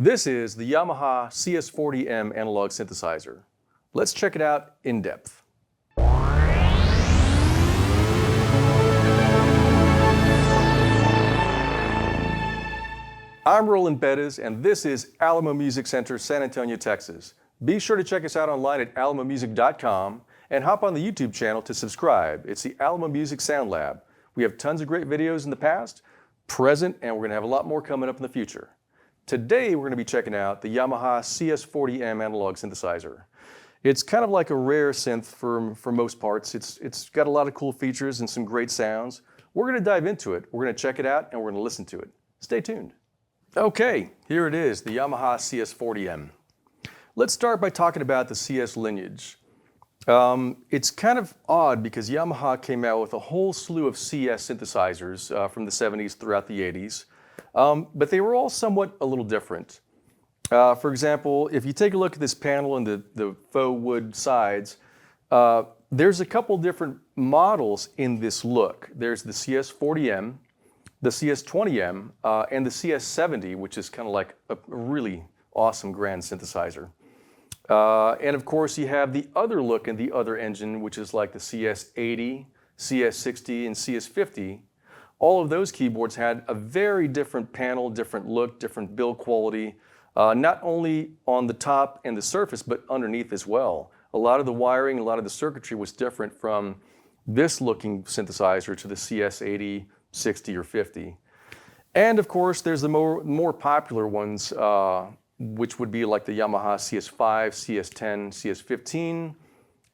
This is the Yamaha CS40M analog synthesizer. Let's check it out in depth. I'm Roland SH5, and this is Alamo Music Center, San Antonio, Texas. Be sure to check us out online at alamomusic.com and hop on the YouTube channel to subscribe. It's the Alamo Music Sound Lab. We have tons of great videos in the past, present, and we're going to have a lot more coming up in the future. Today we're going to be checking out the Yamaha CS40M analog synthesizer. It's kind of like a rare synth for most parts. It's got a lot of cool features and some great sounds. We're going to dive into it. We're going to check it out and we're going to listen to it. Stay tuned. Okay, here it is, the Yamaha CS40M. Let's start by talking about the CS lineage. It's kind of odd because Yamaha came out with a whole slew of CS synthesizers from the 70s throughout the 80s. But they were all somewhat a little different. For example, if you take a look at this panel and the faux wood sides, there's a couple different models in this look. There's the CS40M, the CS20M, and the CS70, which is kind of like a really awesome grand synthesizer. And of course, you have the other look in the other engine, which is like the CS80, CS60, and CS50. All of those keyboards had a very different panel, different look, different build quality, not only on the top and the surface, but underneath as well. A lot of the wiring, a lot of the circuitry was different from this looking synthesizer to the CS80, 60, or 50. And of course, there's the more popular ones, which would be like the Yamaha CS5, CS10, CS15,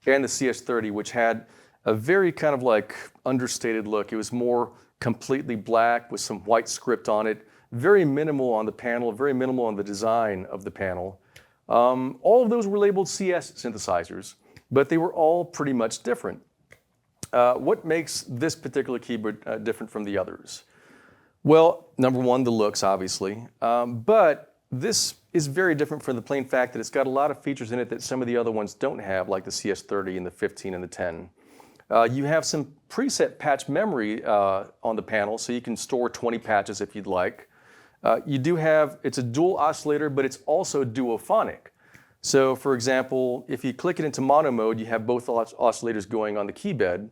and the CS30, which had a very kind of like understated look. It was more completely black with some white script on it, very minimal on the panel, very minimal on the design of the panel. All of those were labeled CS synthesizers, but they were all pretty much different. What makes this particular keyboard different from the others? Well, number one, the looks, obviously, but this is very different for the plain fact that it's got a lot of features in it that some of the other ones don't have, like the CS30 and the 15 and the 10. You have some preset patch memory on the panel, so you can store 20 patches if you'd like. You do have, it's a dual oscillator, but it's also duophonic. So for example, if you click it into mono mode, you have both oscillators going on the key bed.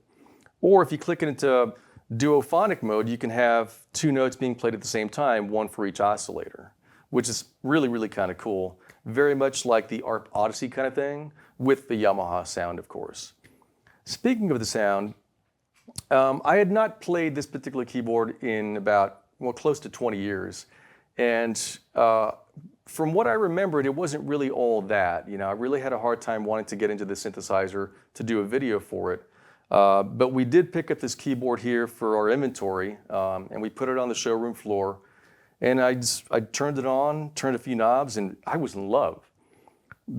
Or if you click it into duophonic mode, you can have two notes being played at the same time, one for each oscillator, which is really, really kind of cool. Very much like the ARP Odyssey kind of thing, with the Yamaha sound, of course. Speaking of the sound, I had not played this particular keyboard in about, well, close to 20 years. And from what I remembered, it wasn't really all that. You know, I really had a hard time wanting to get into the synthesizer to do a video for it. But we did pick up this keyboard here for our inventory, and we put it on the showroom floor. And I turned it on, turned a few knobs, and I was in love.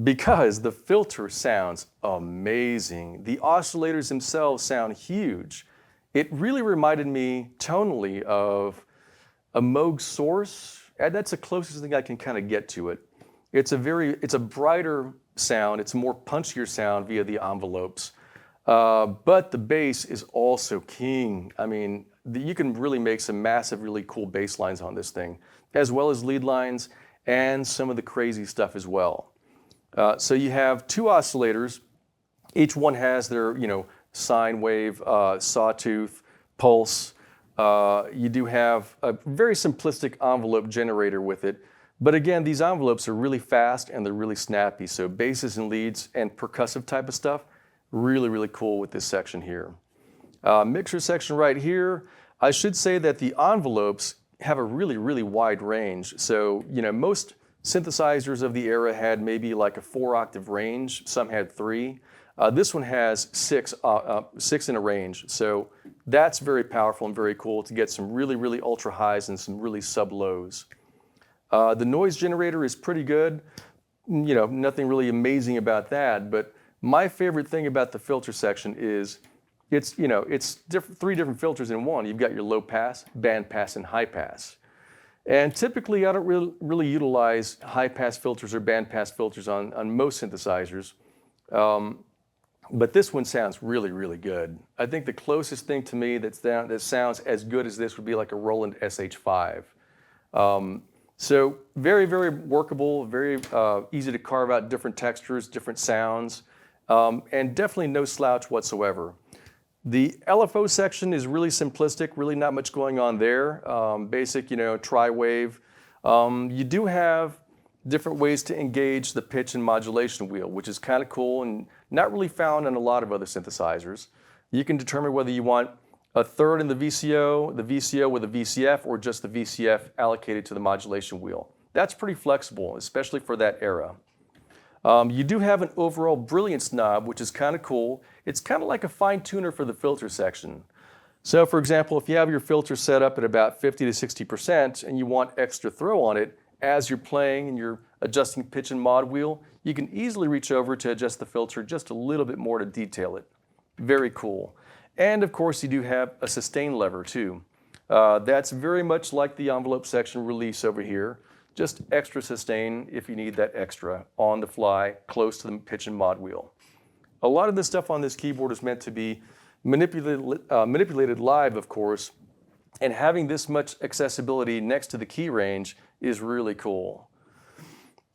Because the filter sounds amazing. The oscillators themselves sound huge. It really reminded me tonally of a Moog Source. And that's the closest thing I can kind of get to it. It's a brighter sound. It's a more punchier sound via the envelopes. But the bass is also king. I mean, you can really make some massive, really cool bass lines on this thing, as well as lead lines and some of the crazy stuff as well. So you have two oscillators. Each one has their, sine wave, sawtooth, pulse. You do have a very simplistic envelope generator with it. But again, these envelopes are really fast and they're really snappy. So basses and leads and percussive type of stuff, really, really cool with this section here. Mixer section right here. I should say that the envelopes have a really, really wide range. So, most synthesizers of the era had maybe like a 4-octave range. Some had 3. This one has 6 in a range. So that's very powerful and very cool to get some really, really ultra highs and some really sub lows. The noise generator is pretty good. Nothing really amazing about that. But my favorite thing about the filter section is it's 3 different filters in one. You've got your low pass, band pass, and high pass. And typically, I don't really utilize high-pass filters or band-pass filters on most synthesizers. But this one sounds really, really good. I think the closest thing to me that sounds as good as this would be like a Roland SH5. So very, very workable, very easy to carve out different textures, different sounds, and definitely no slouch whatsoever. The LFO section is really simplistic, really not much going on there. Basic, tri-wave. You do have different ways to engage the pitch and modulation wheel, which is kind of cool and not really found in a lot of other synthesizers. You can determine whether you want a third in the VCO with a VCF, or just the VCF allocated to the modulation wheel. That's pretty flexible, especially for that era. You do have an overall brilliance knob, which is kind of cool. It's kind of like a fine tuner for the filter section. So for example, if you have your filter set up at about 50 to 60% and you want extra throw on it, as you're playing and you're adjusting pitch and mod wheel, you can easily reach over to adjust the filter just a little bit more to detail it. Very cool. And of course you do have a sustain lever too. That's very much like the envelope section release over here. Just extra sustain if you need that extra on the fly, close to the pitch and mod wheel. A lot of the stuff on this keyboard is meant to be manipulated live, of course, and having this much accessibility next to the key range is really cool.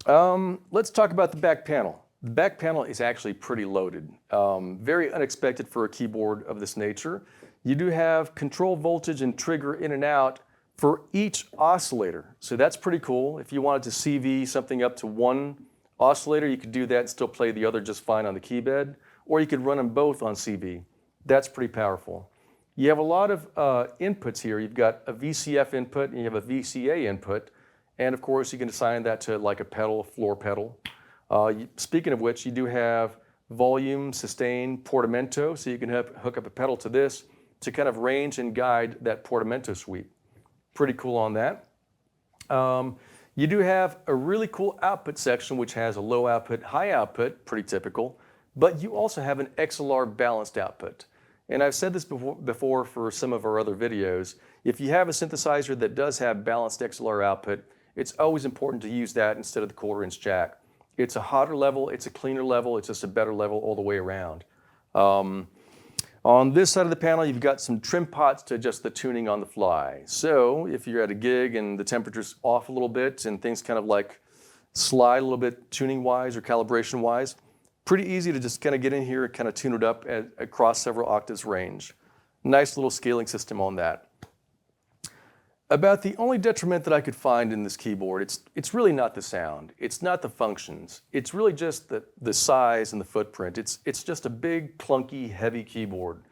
Let's talk about the back panel. The back panel is actually pretty loaded. Very unexpected for a keyboard of this nature. You do have control voltage and trigger in and out for each oscillator. So that's pretty cool. If you wanted to CV something up to one oscillator, you could do that and still play the other just fine on the key bed, or you could run them both on CV. That's pretty powerful. You have a lot of inputs here. You've got a VCF input and you have a VCA input. And of course, you can assign that to like a pedal, floor pedal. Speaking of which, you do have volume, sustain, portamento. So you can hook up a pedal to this to kind of range and guide that portamento sweep. Pretty cool on that. You do have a really cool output section, which has a low output, high output, pretty typical. But you also have an XLR balanced output. And I've said this before for some of our other videos. If you have a synthesizer that does have balanced XLR output, it's always important to use that instead of the 1/4-inch jack. It's a hotter level, it's a cleaner level, it's just a better level all the way around. On this side of the panel, you've got some trim pots to adjust the tuning on the fly. So if you're at a gig and the temperature's off a little bit and things kind of like slide a little bit tuning-wise or calibration-wise, pretty easy to just kind of get in here and kind of tune it up across several octaves range. Nice little scaling system on that. About the only detriment that I could find in this keyboard, it's really not the sound. It's not the functions. It's really just the size and the footprint. It's just a big, clunky, heavy keyboard.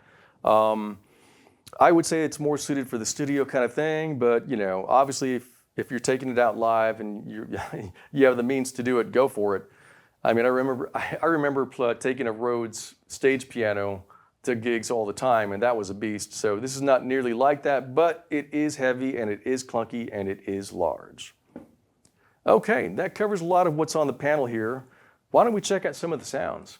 I would say it's more suited for the studio kind of thing, but obviously if you're taking it out live and you have the means to do it, go for it. I mean, I remember taking a Rhodes stage piano to gigs all the time, and that was a beast. So this is not nearly like that, but it is heavy and it is clunky and it is large. Okay, that covers a lot of what's on the panel here. Why don't we check out some of the sounds?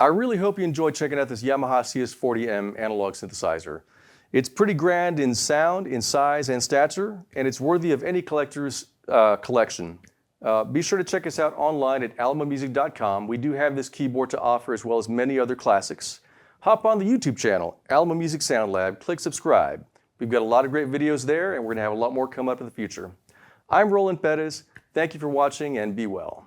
I really hope you enjoyed checking out this Yamaha CS40M analog synthesizer. It's pretty grand in sound, in size, and stature, and it's worthy of any collector's collection. Be sure to check us out online at alamomusic.com. We do have this keyboard to offer as well as many other classics. Hop on the YouTube channel, Alamo Music Sound Lab, click subscribe. We've got a lot of great videos there, and we're going to have a lot more come up in the future. I'm Roland Perez. Thank you for watching, and be well.